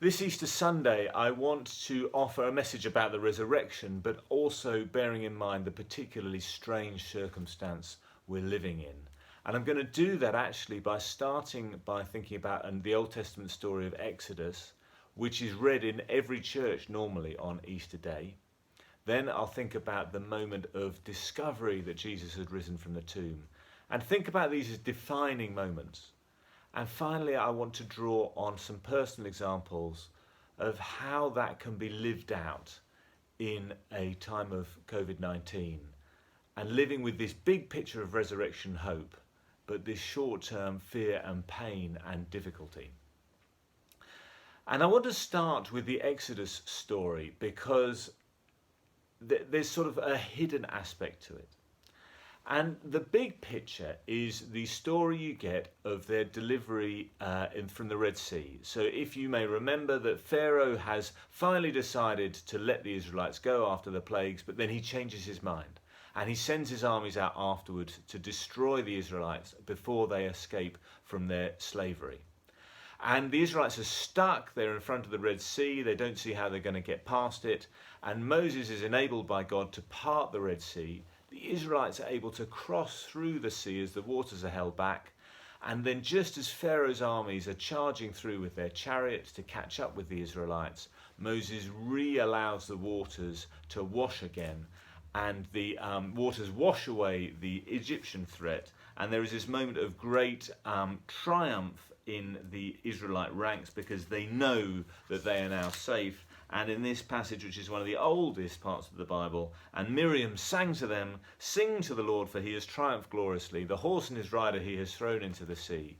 This Easter Sunday, I want to offer a message about the resurrection, but also bearing in mind the particularly strange circumstance we're living in. And I'm going to do that actually by starting by thinking about the Old Testament story of Exodus, which is read in every church normally on Easter Day. Then I'll think about the moment of discovery that Jesus had risen from the tomb, and think about these as defining moments. And finally, I want to draw on some personal examples of how that can be lived out in a time of COVID-19 and living with this big picture of resurrection hope, but this short-term fear and pain and difficulty. And I want to start with the Exodus story because there's sort of a hidden aspect to it. And the big picture is the story you get of their delivery from the Red Sea. So if you may remember that Pharaoh has finally decided to let the Israelites go after the plagues, but then he changes his mind and he sends his armies out afterwards to destroy the Israelites before they escape from their slavery. And the Israelites are stuck, they're in front of the Red Sea, they don't see how they're going to get past it, and Moses is enabled by God to part the Red Sea. The Israelites are able to cross through the sea as the waters are held back, and then just as Pharaoh's armies are charging through with their chariots to catch up with the Israelites, Moses re-allows the waters to wash again, and the waters wash away the Egyptian threat, and there is this moment of great triumph in the Israelite ranks because they know that they are now safe. And in this passage, which is one of the oldest parts of the Bible, and Miriam sang to them, "Sing to the Lord, for he has triumphed gloriously. The horse and his rider he has thrown into the sea."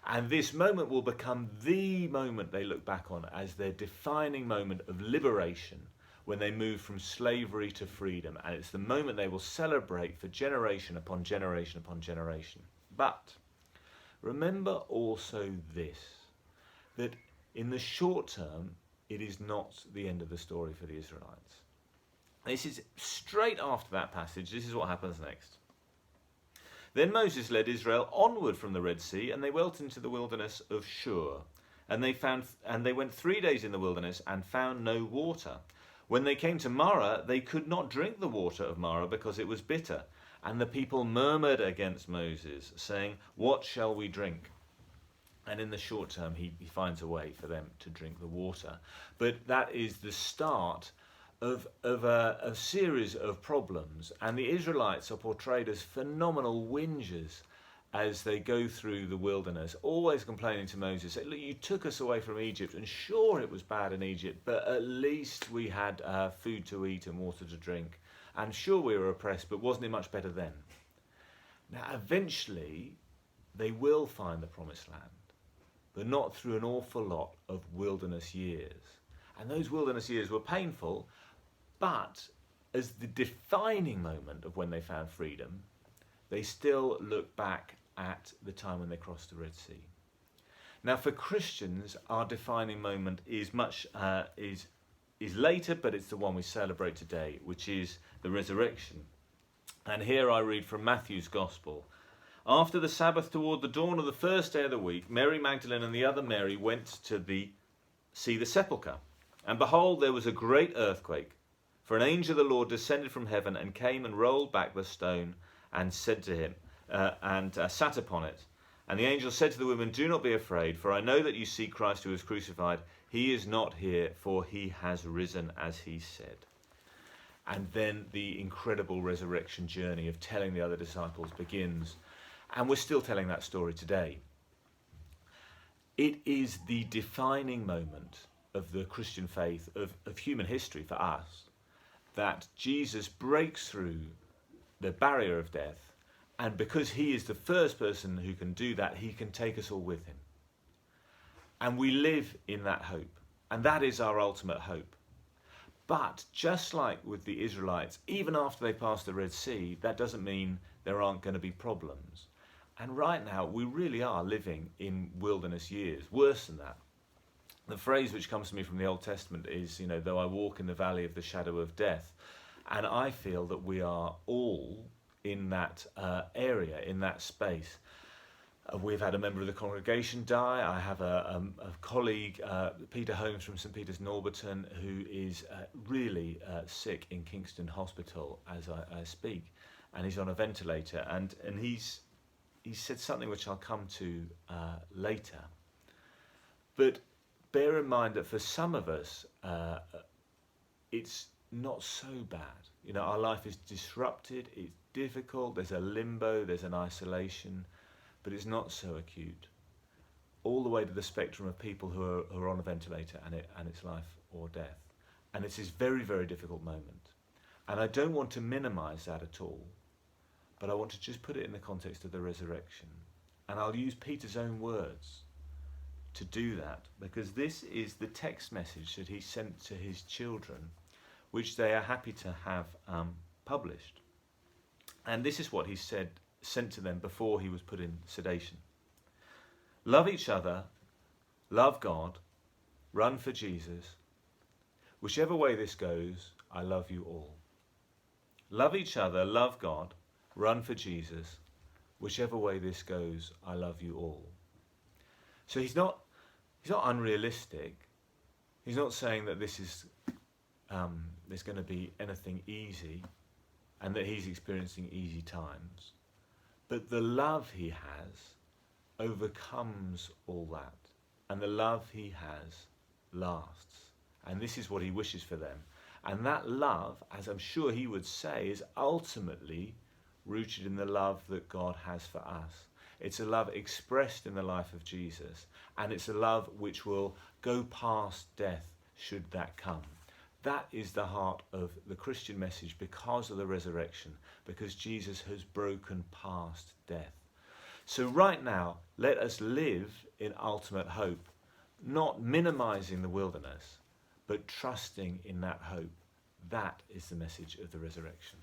And this moment will become the moment they look back on as their defining moment of liberation when they move from slavery to freedom. And it's the moment they will celebrate for generation upon generation upon generation. But remember also this, that in the short term, it is not the end of the story for the Israelites. This is straight after that passage. This is what happens next. Then Moses led Israel onward from the Red Sea, and they went into the wilderness of Shur. And they went 3 days in the wilderness and found no water. When they came to Marah, they could not drink the water of Marah because it was bitter. And the people murmured against Moses, saying, "What shall we drink?" And in the short term, he finds a way for them to drink the water. But that is the start of a series of problems. And the Israelites are portrayed as phenomenal whingers as they go through the wilderness, always complaining to Moses, saying, "Look, you took us away from Egypt, and sure, it was bad in Egypt, but at least we had food to eat and water to drink. And sure, we were oppressed, but wasn't it much better then?" Now, eventually, they will find the promised land, but not through an awful lot of wilderness years. And those wilderness years were painful, but as the defining moment of when they found freedom, they still look back at the time when they crossed the Red Sea. Now, for Christians, our defining moment is later, but it's the one we celebrate today, which is the resurrection. And here I read from Matthew's Gospel. After the Sabbath, toward the dawn of the first day of the week, Mary Magdalene and the other Mary went to see the sepulchre. And behold, there was a great earthquake. For an angel of the Lord descended from heaven and came and rolled back the stone and said to him, sat upon it. And the angel said to the women, "Do not be afraid, for I know that you seek Christ who was crucified. He is not here, for he has risen as he said." And then the incredible resurrection journey of telling the other disciples begins. And we're still telling that story today. It is the defining moment of the Christian faith, of human history for us, that Jesus breaks through the barrier of death, and because he is the first person who can do that, he can take us all with him. And we live in that hope, and that is our ultimate hope. But just like with the Israelites, even after they pass the Red Sea, that doesn't mean there aren't going to be problems. And right now, we really are living in wilderness years, worse than that. The phrase which comes to me from the Old Testament is, though I walk in the valley of the shadow of death. And I feel that we are all in that area, in that space. We've had a member of the congregation die. I have a colleague, Peter Holmes from St Peter's Norbiton, who is really sick in Kingston Hospital as I speak, and he's on a ventilator. And he's said something which I'll come to later. But bear in mind that for some of us, it's not so bad. You know, our life is disrupted, it's difficult, there's a limbo, there's an isolation, but it's not so acute. All the way to the spectrum of people who are on a ventilator and it's life or death. And it's this very, very difficult moment. And I don't want to minimize that at all, but I want to just put it in the context of the resurrection. And I'll use Peter's own words to do that, because this is the text message that he sent to his children, which they are happy to have published. And this is what he sent to them before he was put in sedation. Love each other, love God, run for Jesus. Whichever way this goes, I love you all. Love each other, love God, run for Jesus. Whichever way this goes, I love you all. So he's not unrealistic. He's not saying that this is there's going to be anything easy and that he's experiencing easy times. But the love he has overcomes all that. And the love he has lasts. And this is what he wishes for them. And that love, as I'm sure he would say, is ultimately rooted in the love that God has for us. It's a love expressed in the life of Jesus. And it's a love which will go past death should that come. That is the heart of the Christian message because of the resurrection, because Jesus has broken past death. So right now, let us live in ultimate hope, not minimizing the wilderness, but trusting in that hope. That is the message of the resurrection.